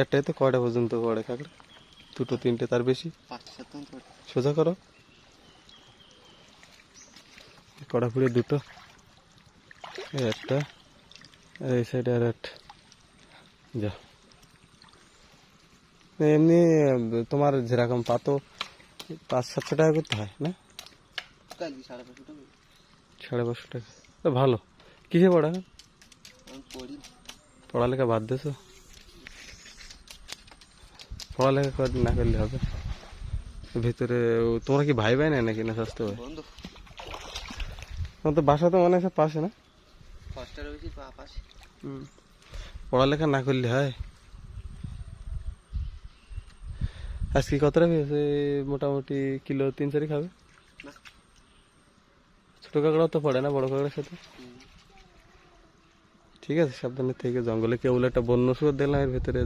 একটাই তো কয়টা পর্যন্ত পড়ে কাঁকড়া? দুটো তিনটে, তার বেশি? 5-7 জন পড়ে। সোজা করো, কড়া ফুড়ে দুটো, এই একটা, আর এই সাইডে আর একটা। যা এমনি তোমার যেরকম পাতো 500-700 টাকা করতে হয় না? কালকে 550 টাকা। 550 টাকা তো ভালো। কিসে পড়া? আমি পড়ি। পড়ালেখা বাদ দিয়েছো? পড়ালেখা না করলে হবে? ভিতরে তোমরা কি ভাই ভাই নাই নাকি, না স্বাস্থ্য ভাই? বন্ধু তোমার তো বাসা তো মনে হয় পাশে না? ফার্স্টার হয়েছি পাশে। পড়ালেখা না করলে হয়? আজকে কতটা পেয়েছে? মোটামুটি কিলো 3-4 খাবে না। ছোট কাঁকড়াও তো পড়ে না বড় কাঁকড়ার সাথে? ঠিক আছে, সাবধানে থেকে। জঙ্গলে কেবল একটা বন্য শুয়োর দেখলাম এর ভেতরে।